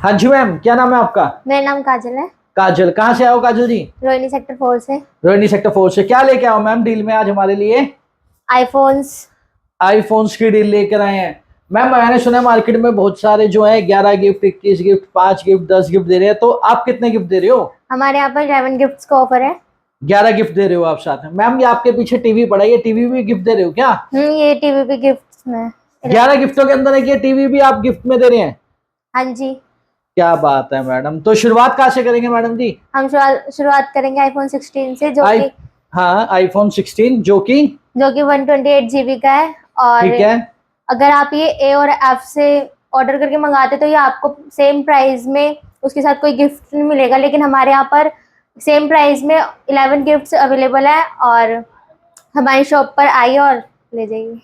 हाँ जी मैम, क्या नाम है आपका? मेरा नाम काजल है। काजल, कहाँ से आओ काजल जी? रोहिणी सेक्टर 4 से। रोहिणी सेक्टर 4 से। क्या लेके आओ मैम डील में आज हमारे लिए? आईफोन्स। आईफोन्स की डील लेकर आए हैं। मैम मैंने सुना है मार्केट में बहुत सारे जो है 11 गिफ्ट, 21 गिफ्ट, 5 गिफ्ट, 10 गिफ्ट दे रहे हैं, तो आप कितने गिफ्ट दे रहे हो? हमारे यहाँ पर 11 गिफ्ट्स का ऑफर है। 11 गिफ्ट दे रहे हो आप साथ में। मैम ये आपके पीछे टीवी पड़ा है, ये टीवी भी गिफ्ट दे रहे हो क्या? ये टीवी पे गिफ्ट्स में 11 गिफ्टों के अंदर है कि ये टीवी भी आप गिफ्ट में दे रहे हैं? हाँ जी। क्या बात है मैडम। तो शुरुआत कहाँ से करेंगे मैडम जी? हम शुरुआत करेंगे आईफोन 16 से, हाँ, आईफोन 16 जो कि 128 GB का है। और ठीक है। अगर आप ये ए और एफ से ऑर्डर करके मंगाते तो ये आपको सेम प्राइस में उसके साथ कोई गिफ्ट नहीं मिलेगा, लेकिन हमारे यहाँ पर सेम प्राइस में 11 गिफ्ट्स अवेलेबल है और हमारी शॉप पर आइए और ले जाइए।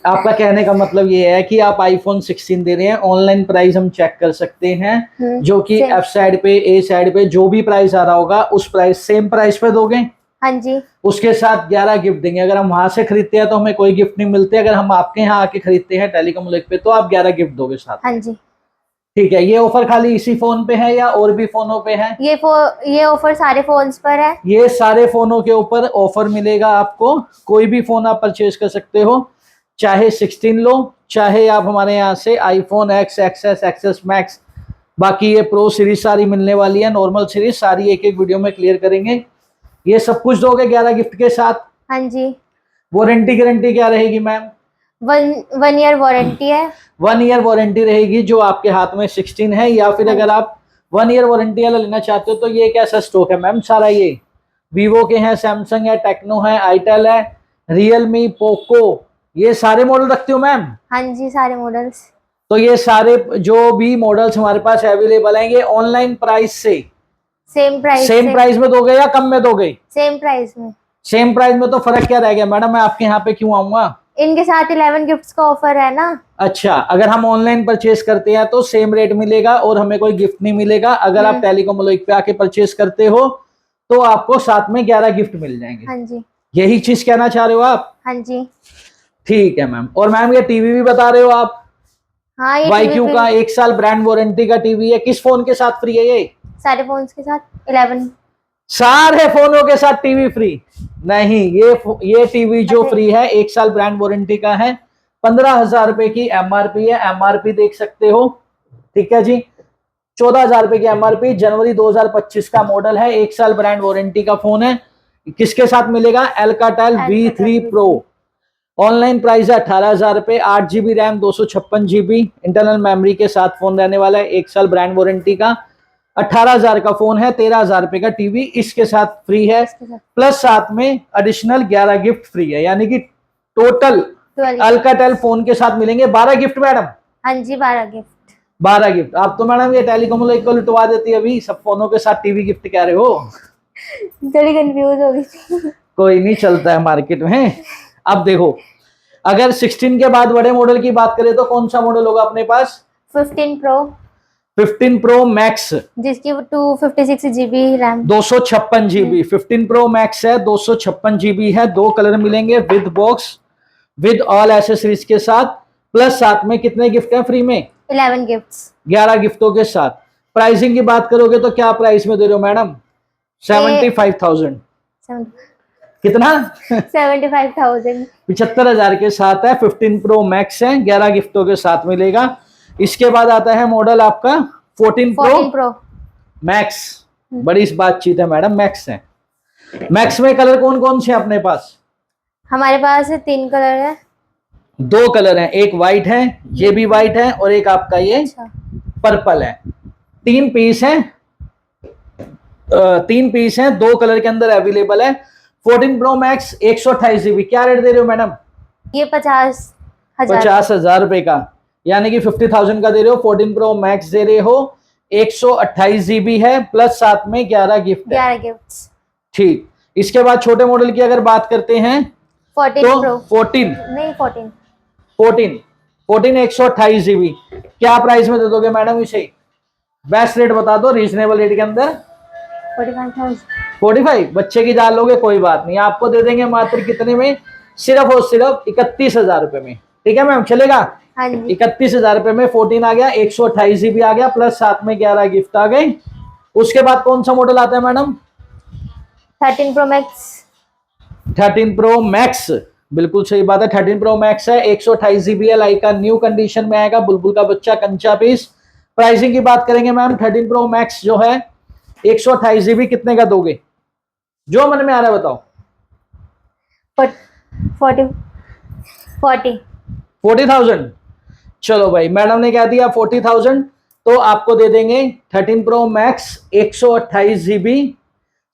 आपका कहने का मतलब ये है कि आप आईफोन 16 दे रहे हैं, ऑनलाइन प्राइस हम चेक कर सकते हैं, जो कि एफ साइड पे, ए साइड पे जो भी प्राइस आ रहा होगा उस प्राइस सेम प्राइस पे दोगे? हाँ जी। उसके साथ 11 गिफ्ट देंगे। अगर हम वहां से खरीदते हैं तो हमें कोई गिफ्ट नहीं मिलते, अगर हम आपके यहाँ आके खरीदते हैं टेलीकॉम लिंक पे तो आप 11 गिफ्ट दोगे साथ। हाँ जी। ठीक है। ये ऑफर खाली इसी फोन पे है या और भी फोनों पे है? ये ऑफर सारे फोन्स पर है। ये सारे फोनों के ऊपर ऑफर मिलेगा आपको। कोई भी फोन आप परचेज कर सकते हो, चाहे 16 लो, चाहे आप हमारे यहाँ से iPhone X, XS, XS Max, बाकी ये प्रो सीरीज सारी मिलने वाली है, नॉर्मल सीरीज सारी एक एक वीडियो में क्लियर करेंगे। ये सब कुछ दोगे 11 गिफ्ट के साथ? हाँ जी। वारंटी गारंटी क्या रहेगी मैम? 1 ईयर वारंटी है। 1 ईयर वारंटी रहेगी जो आपके हाथ में 16 है, या फिर अगर आप 1 ईयर वारंटी वाला लेना चाहते हो तो ये कैसा स्टॉक है मैम सारा? ये वीवो के हैं, सैमसंग है, टेक्नो है, आईटेल है, रियलमी, पोको, ये सारे मॉडल रखते हो मैम? हाँ जी, सारे मॉडल्स। तो ये सारे जो भी मॉडल्स हमारे पास अवेलेबल हैं ये ऑनलाइन प्राइस से सेम प्राइस में दोगे या कम में दोगे? सेम प्राइस में। सेम प्राइस में तो फर्क क्या रह गया मैडम, मैं आपके यहाँ पे क्यों आऊंगा? इनके साथ 11 गिफ्ट्स का ऑफर है ना। अच्छा, अगर हम ऑनलाइन परचेज करते हैं तो सेम रेट मिलेगा और हमें कोई गिफ्ट नहीं मिलेगा। अगर आप टेलीकॉम लिंक पे आके परचेज करते हो तो आपको साथ में 11 गिफ्ट मिल जाएंगे। हाँ जी। यही चीज कहना चाह रहे हो आप? हाँ जी। ठीक है मैम। और मैम ये टीवी भी बता रहे हो आप? हाँ, ये वाईक्यू का 1 साल ब्रांड वारंटी का टीवी है। किस फोन के साथ फ्री है ये? सारे फोन्स के साथ 11। सारे फोनों के साथ टीवी फ्री नहीं, ये टीवी जो फ्री है 1 साल ब्रांड वारंटी का है, 15,000 रुपए की एमआरपी है। एमआरपी देख सकते हो, ठीक है जी, 14,000 रुपए की एमआरपी, जनवरी 2025 का मॉडल है, 1 साल ब्रांड वारंटी का फोन है। किसके साथ मिलेगा? Alcatel V3 pro. Online price है 18,000 रुपए, 8 GB RAM, 256 GB internal memory के साथ फोन रहने वाला है, 1 साल ब्रांड वारंटी का, 18,000 का फोन है, 13,000 रुपए का टीवी इसके साथ फ्री है, प्लस साथ में एडिशनल 11 गिफ्ट फ्री है, यानी कि टोटल अल्काटेल फोन के साथ मिलेंगे 12 गिफ्ट मैडम। हाँ जी, 12 गिफ्ट। 12 गिफ्ट। आप तो मैडम ये टेलीकॉम को लुटवा देती है, अभी सब फोनों के साथ टीवी गिफ्ट कह रहे हो? थोड़ी कंफ्यूज हो गई थी। कोई नहीं, चलता है मार्केट में। अब देखो, अगर 16 के बाद बड़े मॉडल की बात करें तो कौन सा मॉडल होगा अपने पास? 15 प्रो। 15 प्रो मैक्स, जिसकी 256 GB RAM, 256 GB। 15 pro max है, 256 GB है, 2 कलर मिलेंगे with box, with all accessories के साथ, प्लस साथ में कितने गिफ्ट हैं फ्री में? 11 गिफ्ट्स। 11 गिफ्टों के साथ। प्राइसिंग की बात करोगे तो क्या प्राइस में दे रहे हो मैडम? 75,000। कितना? 75,000। 75,000 के साथ है। 15 प्रो मैक्स है, 11 गिफ्टों के साथ मिलेगा। इसके बाद आता है मॉडल आपका 14 प्रो मैक्स। बड़ी इस बातचीत है मैडम, मैक्स है। मैक्स में कलर कौन कौन से अपने पास? हमारे पास 3 कलर है। 2 कलर हैं, एक व्हाइट है, ये भी व्हाइट है, और एक आपका ये पर्पल है। 3 पीस है, 3 पीस है, 2 कलर के अंदर अवेलेबल है। 14 प्रो मैक्स 128 GB। क्या रेट दे रहे हो मैडम? ये 50,000। 50,000 रुपए का, यानी कि 50,000 का दे रहे हो। 14 प्रो मैक्स दे रहे हो, 128 GB है, प्लस साथ में 11 गिफ्ट है। 11 गिफ्ट्स। ठीक। इसके बाद छोटे मॉडल की अगर बात करते हैं 14 तो प्रो। 14 नहीं, 14 128 GB। क्या प्राइस में दे दोगे मैडम इसे? बेस्ट रेट बता दो, रीजनेबल रेट के अंदर। 45,000। 45? बच्चे की जान लोगे, कोई बात नहीं, आपको दे देंगे मात्र कितने में? सिर्फ और सिर्फ 31,000 रुपए में। ठीक है मैम, चलेगा? हाँ जी 31,000 रुपए में 14 आ गया, 128 GB आ गया, प्लस साथ में 11 गिफ्ट आ गए। उसके बाद कौन सा मॉडल आता है madam? 13 Pro Max। 13 Pro Max, बिल्कुल सही बात है। 13 Pro Max है, 128 GB है, लाइका न्यू कंडीशन में आएगा, बुलबुल का बच्चा, कंचा पीस। प्राइसिंग की बात करेंगे मैम, 13 Pro Max जो है 128 GB कितने का दोगे? जो मन में आ रहा है बताओ। 40,000। चलो भाई, मैडम ने क्या दिया 40,000, तो आपको दे देंगे 13 Pro Max 128 GB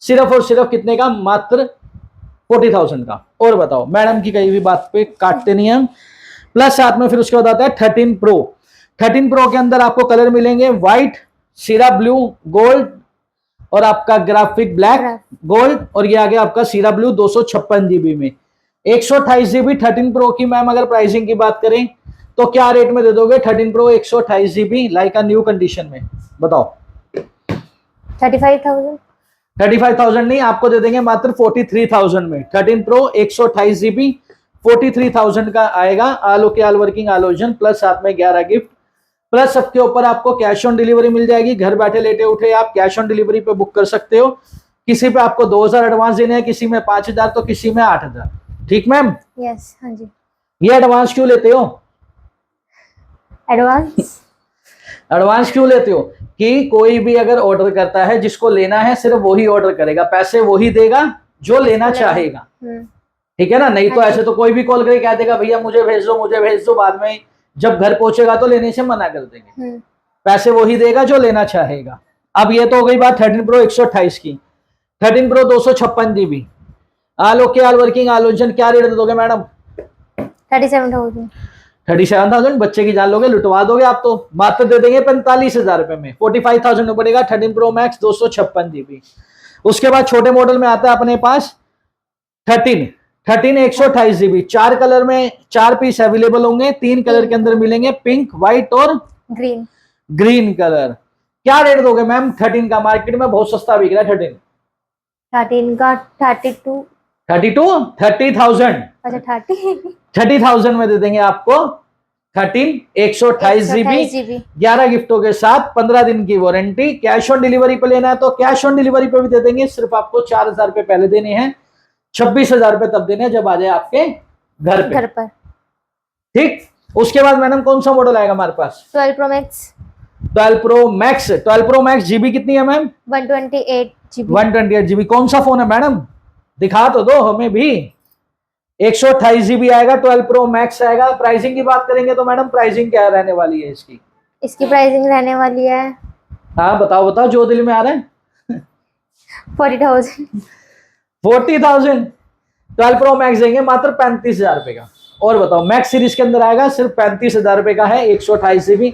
सिर्फ और सिर्फ कितने का? मात्र 40,000 का। और बताओ, मैडम की कहीं भी बात पे काटते नहीं हम। प्लस साथ में फिर उसके बाद आता है 13 Pro। 13 Pro के अंदर आपको कलर मिलेंगे व्हाइट, सीरा ब्लू, गोल्ड और आपका ग्राफिक ब्लैक गोल्ड, और ये आ गया आपका सीरा ब्लू 256 GB में। 128 GB 13 Pro की मैम अगर प्राइसिंग की बात करें तो क्या रेट में दे दोगे 13 Pro 128 GB like new condition में? बताओ। 35,000। 35,000 नहीं, आपको दे देंगे मात्र 43,000 में। 13 Pro 128 GB 43,000 का आएगा। All okay, all working, all original, plus साथ में 11 गिफ्ट, प्लस सबके ऊपर आपको कैश ऑन डिलीवरी मिल जाएगी। घर बैठे लेटे उठे आप कैश ऑन डिलीवरी पे बुक कर सकते हो। किसी पे आपको 2,000 एडवांस देने हैं, किसी में 5,000, तो किसी में 8,000। ठीक मैम? यस हाँ जी। ये एडवांस क्यों लेते हो? एडवांस क्यों लेते हो? कि कोई भी अगर ऑर्डर करता है, जिसको लेना है सिर्फ वही ऑर्डर करेगा, पैसे वही देगा जो लेना चाहेगा। ठीक है ना? नहीं तो ऐसे तो कोई भी कॉल करके कह देगा भैया मुझे भेज दो, मुझे भेज दो, बाद में जब घर पहुंचेगा तो लेने से मना कर देंगे। पैसे वही देगा जो लेना चाहेगा। अब ये तो हो गई बात 13 Pro 128 की। 13 Pro 256 GB, all okay, all working, all original, क्या रेट दोगे मैडम? 37,000। 37,000 बच्चे की जान लोगे, लुटवा दोगे आप तो। मात्र दे देंगे 45,000 रुपए में। 45,000 में पड़ेगा 13 Pro Max 256 GB। उसके बाद छोटे मॉडल में आता है अपने पास 13 128 GB। 4 कलर में 4 पीस अवेलेबल होंगे। 3 कलर के अंदर मिलेंगे, पिंक, व्हाइट और ग्रीन कलर। क्या रेट दोगे मैम 13 का? मार्केट में बहुत सस्ता बिक रहा है 13 का 30,000। अच्छा 30,000 में दे देंगे आपको 13 128 GB 11 गिफ्टों के साथ, 15 दिन की वारंटी। कैश ऑन डिलीवरी पे लेना है तो कैश ऑन डिलीवरी पे भी दे देंगे। सिर्फ आपको 4,000 रुपए पहले देने हैं, 26,000 रुपए तब देने हैं जब आ जाए आपके घर पर। ठीक। उसके बाद मैडम कौन सा मॉडल आएगा हमारे पास? 12 Pro Max। 12 Pro Max। 12 Pro Max GB कितनी है मैम? 128 GB। 128 GB। कौन सा फोन है मैडम? दिखा तो दो हमें भी। 128 GB आएगा, 12 Pro Max आएगा। प्राइसिंग की बात करेंगे तो मैडम प्राइसिंग क्या रहने वाली है इसकी? इसकी प्राइसिंग रहने वाली है, हाँ बताओ बताओ, जो दिल में आ रहा है। 40,000। 40,000। 12 Pro Max देंगे मात्र 35,000 रुपए का। और बताओ, मैक्स सीरीज के अंदर आएगा, सिर्फ 35,000 रुपए का है, 128 GB।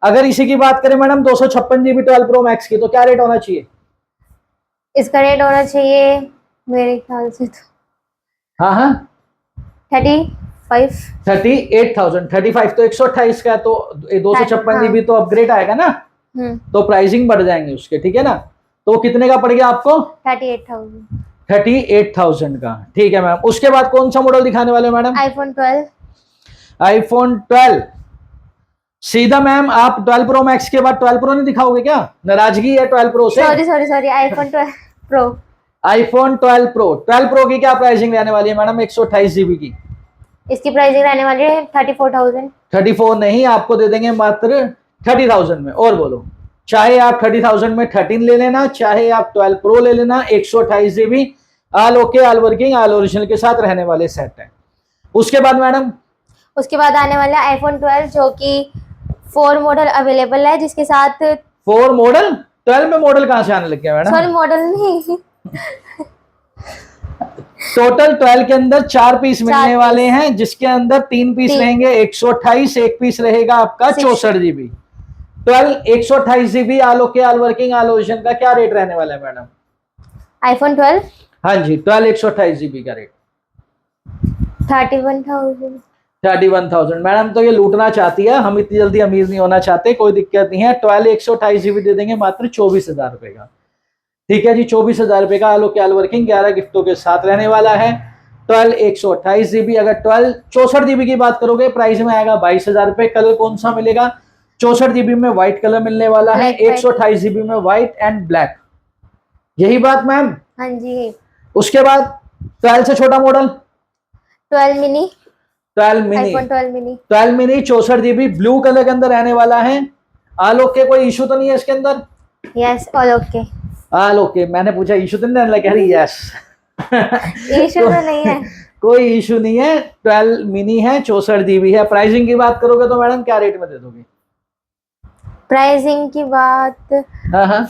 अगर इसी की बात करें मैडम 256 GB 12 Pro Max की, तो क्या रेट होना चाहिए? इसका रेट होना चाहिए मेरे ख्याल से तो हाँ 38,000। 35 तो 128 का है, तो 256 GB तो अपग्रेड आएगा ना, तो प्राइसिंग बढ़ जाएंगे उसके। ठीक है ना? तो कितने का पड़ गया आपको? 38,000 का। ठीक है मैम। उसके बाद कौन सा मॉडल दिखाने वाले मैडम? iPhone 12। iPhone 12। सीधा मैम आप 12 Pro Max के बाद 12 Pro नहीं दिखाओगे क्या? नाराजगी है 12 Pro से? Sorry iPhone 12 Pro। iPhone 12 Pro। 12 Pro की क्या प्राइसिंग रहने वाली है मैडम 128 GB की? इसकी प्राइसिंग रहने वाली है 34,000। 34 नहीं, आपको दे देंगे मात्र 30,000 में। और बोलो, चाहे आप 30,000 में 13 ले लेना, चाहे आप 12 Pro ले लेना, 128 GB, all okay, all working, all original के साथ रहने वाले सेट है। उसके बाद मैडम? उसके बाद आने वाला है iPhone 12 जो कि 4 मॉडल अवेलेबल है, जिसके साथ 4 मॉडल। 12 में मॉडल कहां से आने लग गया मैडम? सॉरी मॉडल नहीं टोटल 12 के अंदर 4 पीस मिलने वाले हैं, जिसके अंदर 3 पीस रहेंगे 128, एक पीस रहेगा आपका 64 GB। 12 128 GB all okay, all working, all original का क्या रेट रहने वाला है मैडम? iPhone 12 हाँ जी, 12 128 GB का रेट 31,000। 31,000। मैडम तो ये लूटना चाहती है, हम इतनी जल्दी अमीर नहीं होना चाहते, कोई दिक्कत नहीं है। 12 128 GB दे देंगे मात्र 24,000 रुपए का। ठीक है जी, 24,000 रुपए का ऑल ओके, ऑल वर्किंग, 11 गिफ्टों के साथ रहने वाला है। 12 128 GB। अगर 12 64 GB की बात करोगे प्राइस में आएगा 22,000 रुपए। कलर कौन सा मिलेगा? 64 GB में व्हाइट कलर मिलने वाला है, Black, 128 GB में व्हाइट एंड ब्लैक। यही बात मैम। हाँ जी। उसके बाद 12 से छोटा model 12 mini, 12 mini, iPhone 12 mini. 12 mini 64 GB blue colour के अंदर रहने वाला है। ऑल ओके, कोई इशू तो नहीं है इसके अंदर? Yes, all okay. All okay. मैंने पूछा इशू तो नहीं, कह रही यस। इशू तो नहीं है। कोई इशू नहीं है। 12 मिनी है, 64 GB है। प्राइसिंग की बात करोगे तो मैडम क्या रेट में दे दोगे? प्राइसिंग की बात, हाँ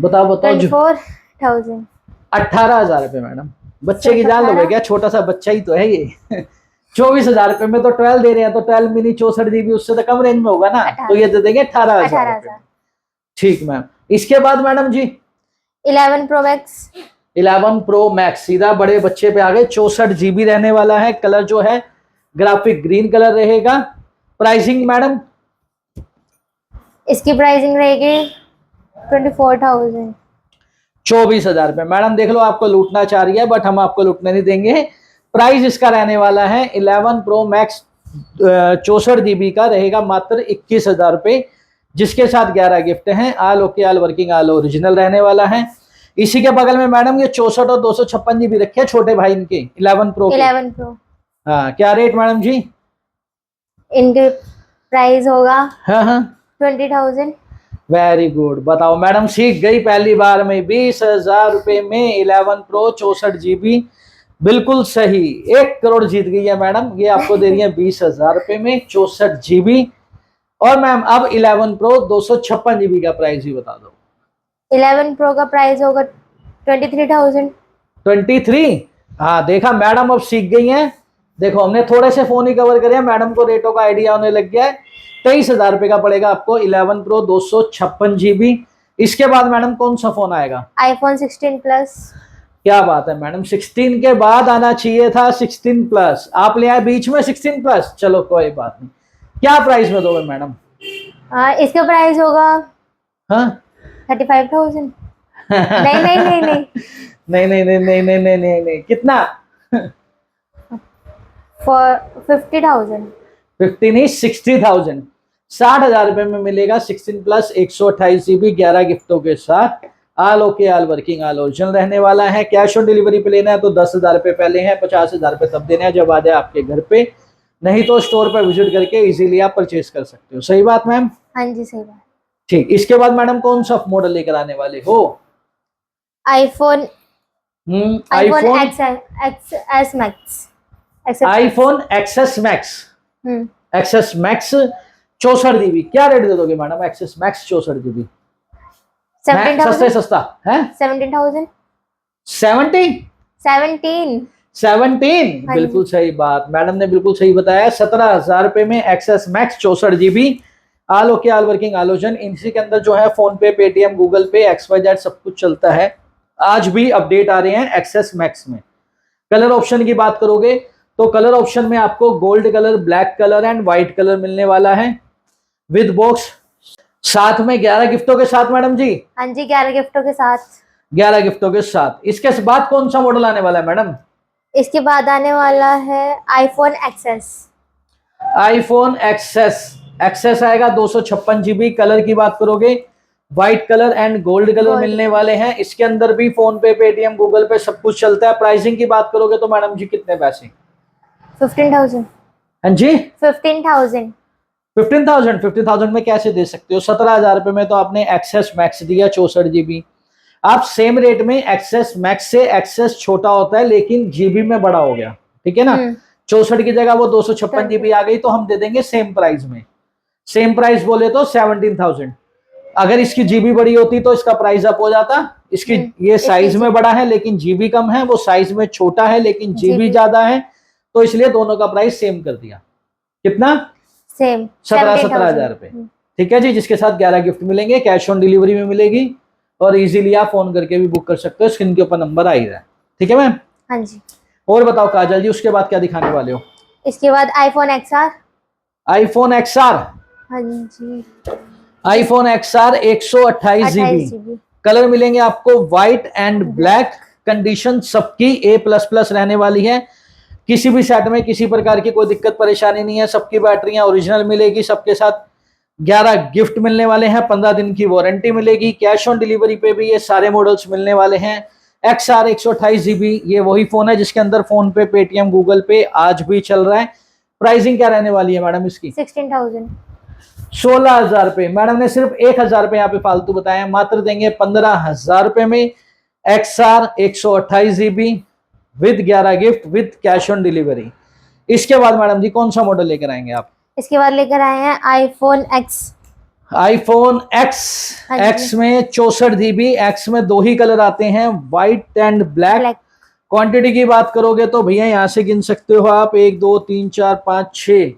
बताओ बताओ। 24,000। 18,000 रुपए मैडम। बच्चे की जान लोगे क्या? छोटा सा बच्चा ही तो है ये। 24,000 रुपए में तो 12 दे रहे हैं, तो 12 मिनी 64 GB उससे तो कम रेंज में होगा ना, तो ये दे देंगे 18,000। ठीक मैम। इसके बाद मैडम जी 11 प्रो मैक्स। 11 प्रो मैक्स सीधा बड़े बच्चे पे आ गए। 64 GB रहने वाला है। कलर जो है ग्राफिक ग्रीन कलर रहेगा। Pricing madam? इसकी प्राइसिंग रहेगी 24,000। 24,000 रुपए। मैडम देख लो, आपको लूटना चाह रही है बट हम आपको लूटने नहीं देंगे। प्राइस इसका रहने वाला है 11 प्रो मैक्स 64 GB का रहेगा मात्र 21,000 रुपए, जिसके साथ 11 गिफ्ट हैं। All okay, all working, all original रहने वाला है। इसी के बगल में मैडम ये 64 और 256 GB रखे छोटे भाई इनके 11 प्रो। 11 प्रो। हाँ, क्या रेट मैडम जी? इनके प्राइस होगा हाँ 20,000। Very good. बताओ मैडम, सीख गई पहली बार में। 20,000 रुपए में 11 प्रो 64 GB, बिल्कुल सही। 1 करोड़ जीत गई है मैडम। ये आपको दे रही है 20,000 रुपए में 64 GB। और मैम अब 11 प्रो 256 GB का प्राइस ही बता दो। 11 प्रो का प्राइस होगा 23,000। 23? हाँ देखा मैडम, अब सीख गई हैं। देखो हमने थोड़े से फोन ही कवर करे, मैडम को रेटों का आइडिया होने लग गया है। 23,000 रुपए का पड़ेगा आपको 11 प्रो 256 GB। इसके बाद मैडम कौन सा फोन आएगा? IPhone 16 plus. क्या बात है मैडम, 16 के बाद आना चाहिए था 16 प्लस, आप ले आए बीच में 16 प्लस। चलो कोई बात नहीं। क्या प्राइस में दोगे मैडम? इसका प्राइस होगा हाँ 35,000। नहीं नहीं नहीं नहीं नहीं नहीं नहीं नहीं नहीं नहीं नहीं नहीं, कितना? फॉर 50,000। 50 नहीं, 60,000। 60,000 रुपए में मिलेगा 16 प्लस 128 GB 11 गिफ्टों के साथ। All okay, all working, all original रहने वाला है। कैश ऑन डिलीवरी पे लेना है तो 10,000 रुपए पहले हैं, 50,000 रुपए तब देने हैं जब आ जाए आपके घर पे। नहीं तो स्टोर पर विजिट करके इजीली आप परचेज कर सकते हो। सही बात मैम? हाँ जी, सही बात। ठीक। इसके बाद मैडम कौन सा मॉडल लेकर आने वाले हो? IPhone iPhone X Max. IPhone XS Max. XS Max 64 GB। क्या रेट दे दोगे मैडम एक्सेस मैक्स 64 GB? सस्ते सस्ता है 17,000। 17? 17 हाँ बिल्कुल सही बात, मैडम ने बिल्कुल सही बताया। 17,000 रुपए में XS Max 64 GB। All okay, all working, all original. इसी के अंदर जो है फोन पे, पेटीएम, गूगल पे, XYZ सब कुछ चलता है। आज भी अपडेट आ रहे हैं एक्सेस मैक्स में। कलर ऑप्शन की बात करोगे तो कलर ऑप्शन में आपको gold colour, black colour and white colour मिलने वाला है विद बॉक्स, साथ में 11 गिफ्टों के साथ मैडम जी। हाँ जी, 11 गिफ्टों के साथ। 11 गिफ्टों के साथ। इसके बाद कौन सा मॉडल आने वाला है मैडम? इसके बाद आने वाला है आईफोन एक्सेस। आईफोन एक्सेस आएगा 256 GB। कलर की बात करोगे white colour and gold colour मिलने वाले हैं। इसके अंदर भी फोन पे, पेटीएम, गूगल पे सब कुछ चलता है। प्राइसिंग की बात करोगे तो मैडम जी कितने पैसे? 15,000। हाँ जी 15,000। 15,000 में कैसे दे सकते हो? 17,000 रुपए में तो आपने एक्सेस मैक्स दिया 64 GB। आप सेम रेट में एक्सेस मैक्स से एक्सेस छोटा होता है लेकिन जीबी में बड़ा हो गया, ठीक है ना। 64 की जगह वो 256 GB आ गई तो हम दे देंगे सेम प्राइस में। सेम प्राइस बोले तो 17,000। अगर इसकी जीबी बड़ी होती तो इसका प्राइस अप हो जाता। इसकी ये साइज में बड़ा है लेकिन जीबी कम है, वो साइज में छोटा है लेकिन जीबी ज्यादा है, तो इसलिए दोनों का प्राइस सेम कर दिया। कितना? सेम 17,000 रुपए। ठीक है जी, जिसके साथ 11 गिफ्ट मिलेंगे, कैश ऑन डिलीवरी में मिलेगी और इजीली आप फोन करके भी बुक कर सकते हो। स्क्रीन के ऊपर नंबर आ ही रहा है, ठीक है मैम। हाँ जी। और बताओ काजल जी, उसके बाद क्या दिखाने वाले हो? इसके बाद आईफोन एक्सआर। IPhone XR. हाँ जी, आईफोन एक्सआर 128 GB। कलर मिलेंगे आपको व्हाइट एंड ब्लैक। कंडीशन सबकी A++ रहने वाली है। किसी भी सेट में किसी प्रकार की कोई दिक्कत परेशानी नहीं है, सबकी बैटरियां ओरिजिनल मिलेगी, सबके साथ 11 गिफ्ट मिलने वाले हैं, 15 दिन की वारंटी मिलेगी, कैश ऑन डिलीवरी पे भी ये सारे मॉडल्स मिलने वाले हैं। XR 128GB ये वही फोन है जिसके अंदर फोन पे, पेटीएम, गूगल पे आज भी चल रहा है। प्राइसिंग क्या रहने वाली है मैडम इसकी? 16,000। 16,000 रुपए। मैडम ने सिर्फ 1,000 रुपए यहाँ पे फालतू बताया, मात्र देंगे 15,000 रुपए में XR 128GB with 11 gift with cash on delivery. इसके बाद मैडम जी कौन सा मॉडल लेकर आएंगे आप? इसके बाद लेकर आए हैं iPhone X। iPhone X। हाँ जी। X में 64GB, X में 2 ही कलर आते हैं, व्हाइट एंड ब्लैक। क्वांटिटी की बात करोगे तो भैया यहाँ से गिन सकते हो आप, 1 2 3 4 5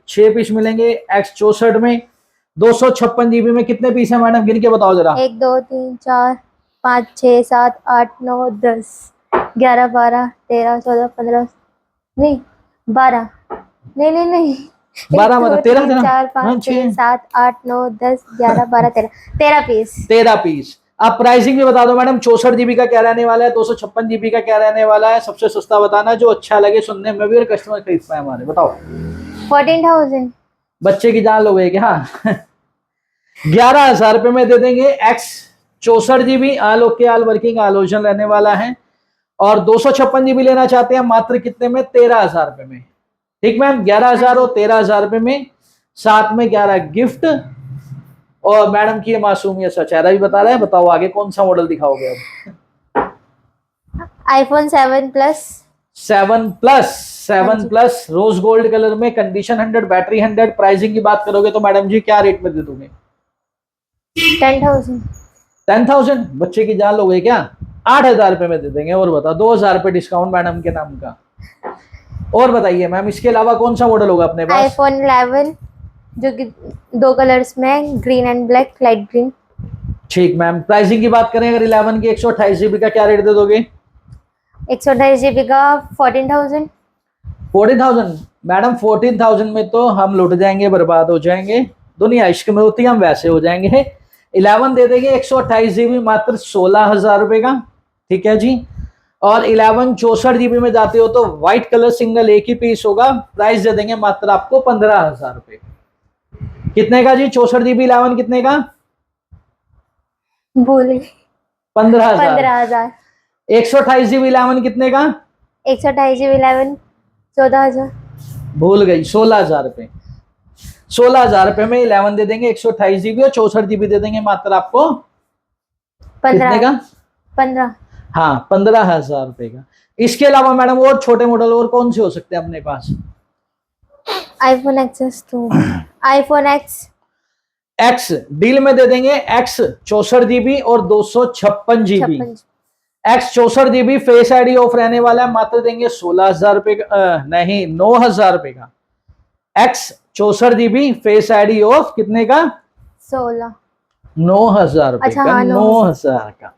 6 पीस मिलेंगे X 64 में। 256GB में कितने पीस है मैडम, गिन के बताओ जरा। 1 2 3 4 5 6 7 8 9 10 11 12 13 14 15 नहीं 12 नहीं 12 मतलब 13 4 5 6 7 8 9 10 11 12 13 पीस। 13 पीस। आप प्राइसिंग भी बता दो मैडम, 64GB का क्या रहने वाला है, 256GB का क्या रहने वाला है, सबसे सस्ता बताना जो अच्छा लगे सुनने में भी और कस्टमर खरीद पाए हमारे। बताओ। 14,000। बच्चे की जान लोगे क्या? 11,000 रुपए में दे देंगे X 64GB, आल ओके आल वर्किंग आलोजन रहने वाला है। और 256GB लेना चाहते हैं मात्र कितने में? 13,000 रुपए में। ठीक मैम, 11,000 और 13,000 रुपए में, साथ में 11 गिफ्ट। और मैडम की ये मासूमियत सा चेहरा भी बता रहा है। बताओ आगे कौन सा मॉडल दिखाओगे अब? iPhone 7 Plus। 7 plus rose gold colour में, कंडीशन 100, बैटरी 100। प्राइसिंग की बात करोगे तो मैडम जी क्या रेट में दे दोगे? 10,000। 10,000। बच्चे की जान लोगे क्या? 8,000 रुपए में दे देंगे। और बताओ, 2,000 रुपए डिस्काउंट मैडम के नाम का। और बताइए मैम, इसके अलावा कौन सा मॉडल होगा अपने पास? iPhone 11 जो कि 2 कलर्स में, green and black, light green. ठीक मैम, प्राइसिंग की बात करें अगर 11 की 128GB का क्या रेट दे दोगे? 128GB का 14,000। 14,000। मैडम 14,000 में तो हम लुट जाएंगे, बर्बाद हो जाएंगे। दुनिया इश्क में होती है, हम वैसे हो जाएंगे। 11 दे देंगे 128GB मात्र 16,000 रुपए का। ठीक है जी। और 11 64GB में जाते हो तो व्हाइट कलर सिंगल एक ही पीस होगा, प्राइस दे देंगे मात्र आपको 15,000 रुपए। कितने का जी 64GB 11 कितने का? बोले 15,000। 128GB 11 कितने का? 128GB 11 14,000। भूल गई, 16,000 रुपए। 16,000 रुपए में 11 दे देंगे 128GB, और 64GB दे देंगे मात्र आपको 15 कितने का? 15। हाँ, 15,000 रुपए का। इसके अलावा मैडम और छोटे मॉडल और कौन से हो सकते हैं अपने पास? iPhone XS तो iPhone X डील में दे देंगे X 64GB और 256GB। X 64GB face ID of रहने वाला है, मात्र देंगे 16,000 रुपए का, नहीं 9,000 रुपए का। X 64GB face ID of कितने का? 16। 9,000 रुपए अच्छा, का। हाँ, 9,000 का।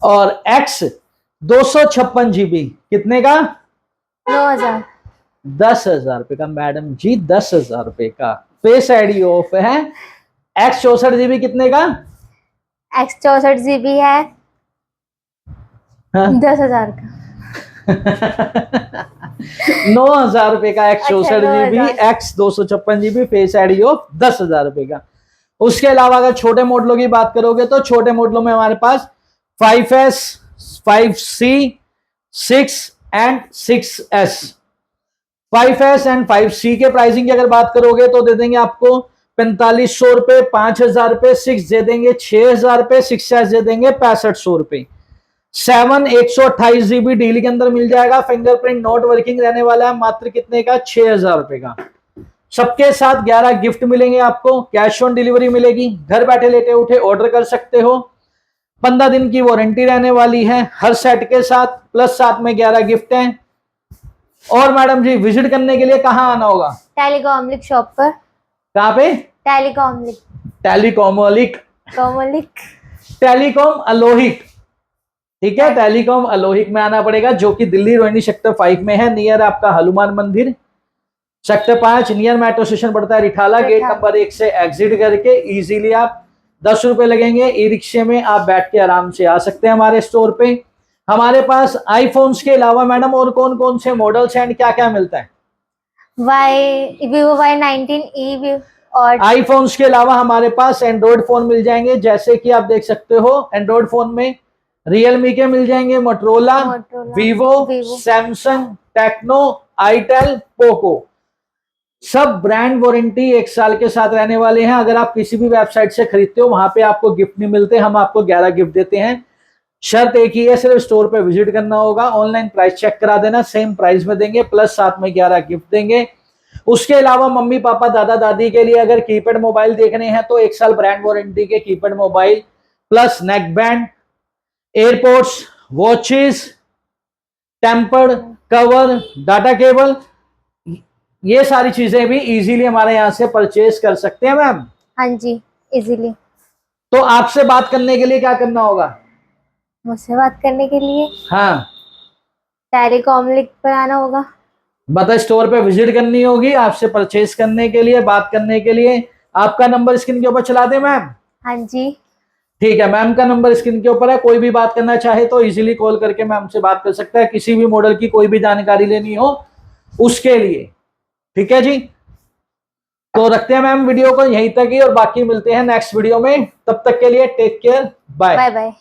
और X 256GB कितने का? 9,000। 10,000 रुपए का मैडम जी, 10,000 रुपए का फेस आईडी ऑफ है। X 64GB कितने का? X 64GB है हाँ? 10,000 का। 9,000 रुपए का X 64GB, 9,000। X 256GB face ID of 10,000 रुपए का। उसके अलावा अगर छोटे मॉडलों की बात करोगे तो छोटे मॉडलों में हमारे पास 5S, 5C, 6 and 6S। 5S and 5C के प्राइसिंग की अगर बात करोगे तो दे देंगे आपको 4,500 रुपए, 5,000 रुपए। 6 दे देंगे 6,000 रुपए, 6S दे देंगे 6,500 रुपए। 7 128GB डील के अंदर मिल जाएगा, फिंगरप्रिंट नॉट वर्किंग रहने वाला है, मात्र कितने का? 6,000 रुपए का। सबके साथ 11 गिफ्ट मिलेंगे आपको, कैश ऑन डिलीवरी मिलेगी, घर बैठे लेटे उठे ऑर्डर कर सकते हो। 15 दिन की वारंटी रहने वाली है हर सेट के साथ, प्लस साथ में 11 गिफ्ट हैं। और मैडम जी विजिट करने के लिए कहाँ आना होगा? टेलीकॉमलिक शॉप पर। कहाँ पे? टेलीकॉमलिक। टेलीकॉम अलोहिक। ठीक है, टेलीकॉम अलोहिक में आना पड़ेगा, जो कि दिल्ली रोहिणी सेक्टर 5 में है, नियर आपका हनुमान मंदिर। सेक्टर 5 नियर मेट्रो स्टेशन पड़ता है रिठाला, गेट नंबर 1 से एग्जिट करके इजीली आप 10 रुपए लगेंगे, ई रिक्शे में आप बैठ के आराम से आ सकते हैं हमारे स्टोर पे। हमारे पास आईफोन्स के अलावा मैडम और कौन कौन से मॉडल्स हैं एंड क्या क्या मिलता है? Vivo Y19e और आईफोन्स के अलावा हमारे पास एंड्रॉइड फोन मिल जाएंगे, जैसे कि आप देख सकते हो एंड्रॉइड फोन में रियलमी के मिल जाएंगे, Motorola, Vivo, Samsung, Tecno, itel, Poco. सब ब्रांड वारंटी 1 साल के साथ रहने वाले हैं। अगर आप किसी भी वेबसाइट से खरीदते हो वहां पे आपको गिफ्ट नहीं मिलते, हम आपको 11 गिफ्ट देते हैं। शर्त एक ही है, सिर्फ स्टोर पे विजिट करना होगा, ऑनलाइन प्राइस चेक करा देना, सेम प्राइस में देंगे, प्लस साथ में 11 गिफ्ट देंगे। उसके अलावा मम्मी पापा दादा दादी के लिए अगर कीपैड मोबाइल देखने हैं तो 1 साल ब्रांड वारंटी के keypad mobile plus neck band, airports, watches, tempered cover, data cable, ये सारी चीजें भी इजीली हमारे यहाँ से परचेज कर सकते हैं मैम। हाँ जी, इजीली। तो आपसे बात करने के लिए क्या करना होगा? मुझसे बात करने के लिए हाँ टेलीकॉम लिंक पर आना होगा। बता, स्टोर पे विजिट करनी होगी आपसे परचेज करने के लिए, बात करने के लिए। आपका नंबर स्क्रीन के ऊपर चला दे मैम। हाँ जी, ठीक है, मैम का नंबर स्क्रीन के ऊपर है, कोई भी बात करना चाहे तो इजीली कॉल करके मैम से बात कर सकता है, किसी भी मॉडल की कोई भी जानकारी लेनी हो उसके लिए। ठीक है जी, तो रखते हैं मैम वीडियो को यहीं तक ही और बाकी मिलते हैं नेक्स्ट वीडियो में। तब तक के लिए take care, bye bye bye.